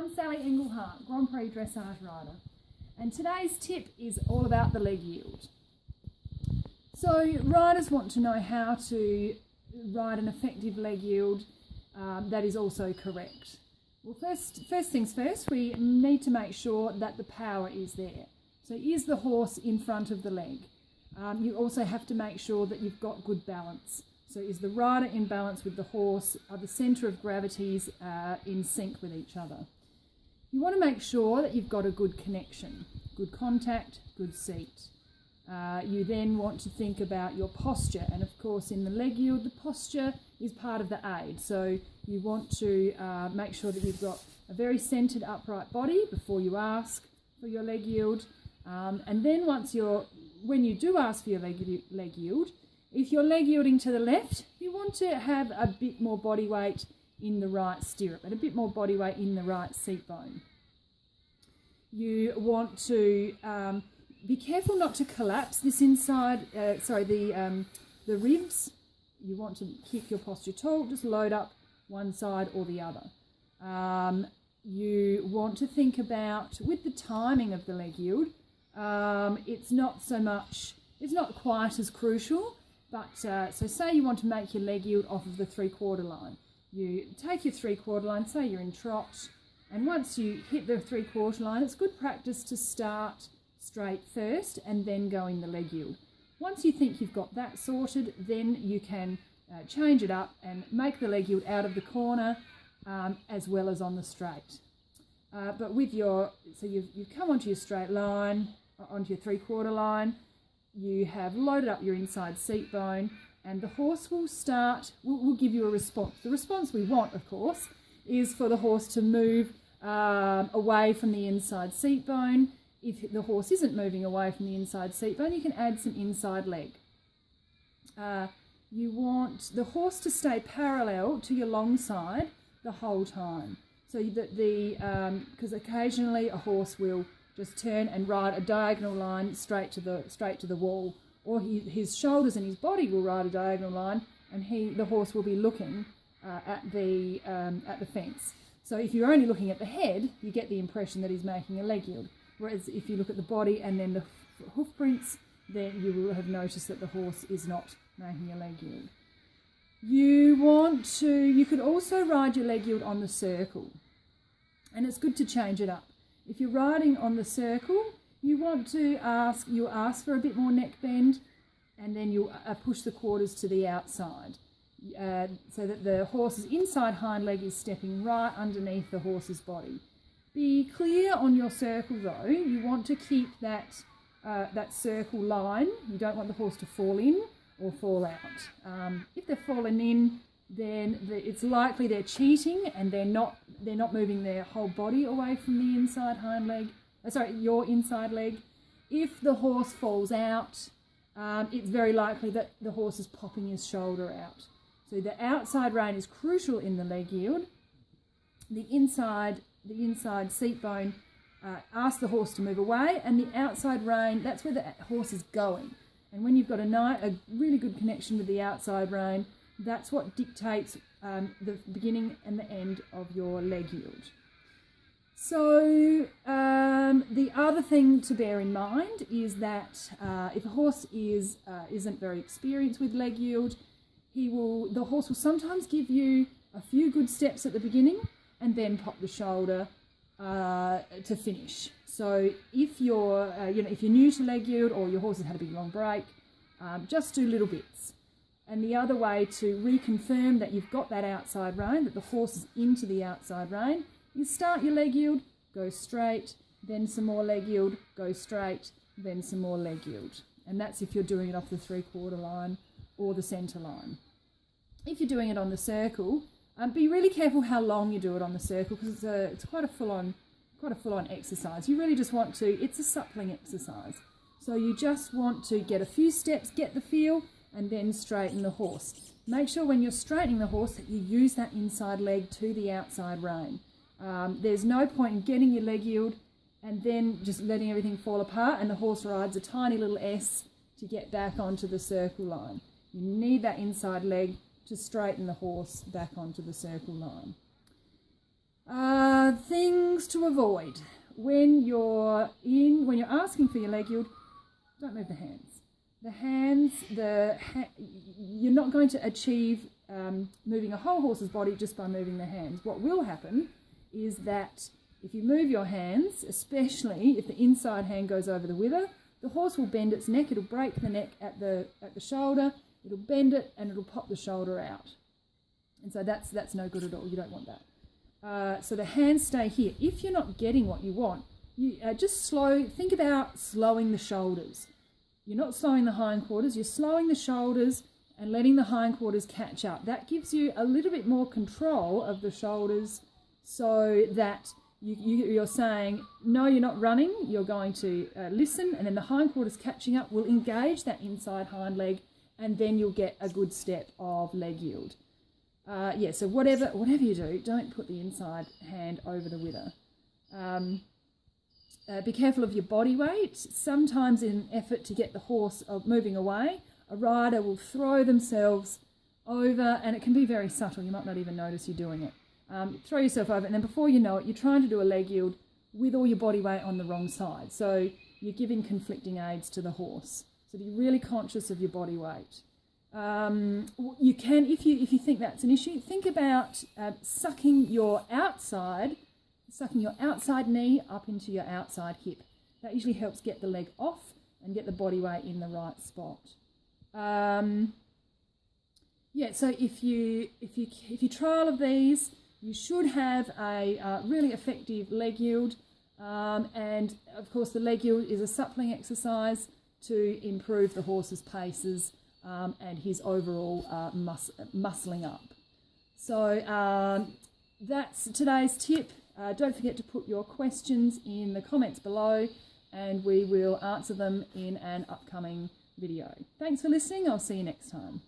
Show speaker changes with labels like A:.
A: I'm Sally Engelhardt, Grand Prix Dressage rider, and today's tip is all about the leg yield. So riders want to know how to ride an effective leg yield that is also correct. Well, first things first, we need to make sure that the power is there. So is the horse in front of the leg? You also have to make sure that you've got good balance. So is the rider in balance with the horse? Are the centre of gravities in sync with each other? You want to make sure that you've got a good connection, good contact, good seat. You then want to think about your posture, and of course in the leg yield the posture is part of the aid. So you want to make sure that you've got a very centred upright body before you ask for your leg yield, and then when you do ask for your leg yield, if you're leg yielding to the left, you want to have a bit more body weight in the right stirrup and a bit more body weight in the right seat bone. You want to be careful not to collapse this inside, the ribs. You want to keep your posture tall, just load up one side or the other. You want to think about, with the timing of the leg yield, it's not quite as crucial, but so say you want to make your leg yield off of the 3/4 line. You take your 3/4 line, say you're in trot, and once you hit the 3/4 line, it's good practice to start straight first and then go in the leg yield. Once you think you've got that sorted, then you can change it up and make the leg yield out of the corner as well as on the straight. But you've come onto your straight line, onto your 3/4 line, you have loaded up your inside seat bone, and the horse will give you a response. The response we want, of course, is for the horse to move away from the inside seat bone. If the horse isn't moving away from the inside seat bone, you can add some inside leg. You want the horse to stay parallel to your long side the whole time, so that because occasionally a horse will just turn and ride a diagonal line straight to the wall, or his shoulders and his body will ride a diagonal line, and the horse will be looking at the fence. So if you're only looking at the head, you get the impression that he's making a leg yield. Whereas if you look at the body and then the hoof prints, then you will have noticed that the horse is not making a leg yield. You could also ride your leg yield on the circle, and it's good to change it up. If you're riding on the circle, you ask for a bit more neck bend, and then you push the quarters to the outside, so that the horse's inside hind leg is stepping right underneath the horse's body. Be clear on your circle though. You want to keep that circle line. You don't want the horse to fall in or fall out. If they're fallen in, then it's likely they're cheating and they're not moving their whole body away from the inside hind leg. Your inside leg. If the horse falls out, it's very likely that the horse is popping his shoulder out. So the outside rein is crucial in the leg yield. The inside seat bone asks the horse to move away, and the outside rein, that's where the horse is going. And when you've got a really good connection with the outside rein, that's what dictates the beginning and the end of your leg yield. So the other thing to bear in mind is that if a horse isn't very experienced with leg yield, the horse will sometimes give you a few good steps at the beginning and then pop the shoulder to finish. So if you're new to leg yield, or your horse has had a big long break, just do little bits. And the other way to reconfirm that you've got that outside rein, that the horse is into the outside rein, is start your leg yield, go straight, then some more leg yield, go straight, then some more leg yield. And that's if you're doing it off the 3/4 line or the centre line. If you're doing it on the circle, be really careful how long you do it on the circle, because it's quite a full-on exercise. You really just want to, it's a suppling exercise. So you just want to get a few steps, get the feel, and then straighten the horse. Make sure when you're straightening the horse that you use that inside leg to the outside rein. There's no point in getting your leg yield and then just letting everything fall apart and the horse rides a tiny little S to get back onto the circle line. You need that inside leg to straighten the horse back onto the circle line. rules to avoid when you're asking for your leg yield. Don't move the hands. You're not going to achieve moving a whole horse's body just by moving the hands. What will happen is that if you move your hands, especially if the inside hand goes over the wither, the horse will bend its neck. It'll break the neck at the shoulder. It'll bend it and it'll pop the shoulder out. And so that's no good at all. You don't want that. So the hands stay here. If you're not getting what you want, you think about slowing the shoulders. You're not slowing the hindquarters, you're slowing the shoulders and letting the hindquarters catch up. That gives you a little bit more control of the shoulders, so that you're saying, no, you're not running, you're going to listen, and then the hindquarters catching up will engage that inside hind leg, and then you'll get a good step of leg yield. So whatever you do, don't put the inside hand over the wither. Be careful of your body weight. Sometimes in an effort to get the horse moving away, a rider will throw themselves over, and it can be very subtle. You might not even notice you're doing it. Throw yourself over, and then before you know it, you're trying to do a leg yield with all your body weight on the wrong side. So you're giving conflicting aids to the horse. So be really conscious of your body weight. You can, if you think that's an issue, think about sucking your outside knee up into your outside hip. That usually helps get the leg off and get the body weight in the right spot. So if you trial of these, you should have a really effective leg yield. And of course, the leg yield is a suppling exercise to improve the horse's paces and his overall muscling up. So that's today's tip. Don't forget to put your questions in the comments below, and we will answer them in an upcoming video. Thanks for listening. I'll see you next time.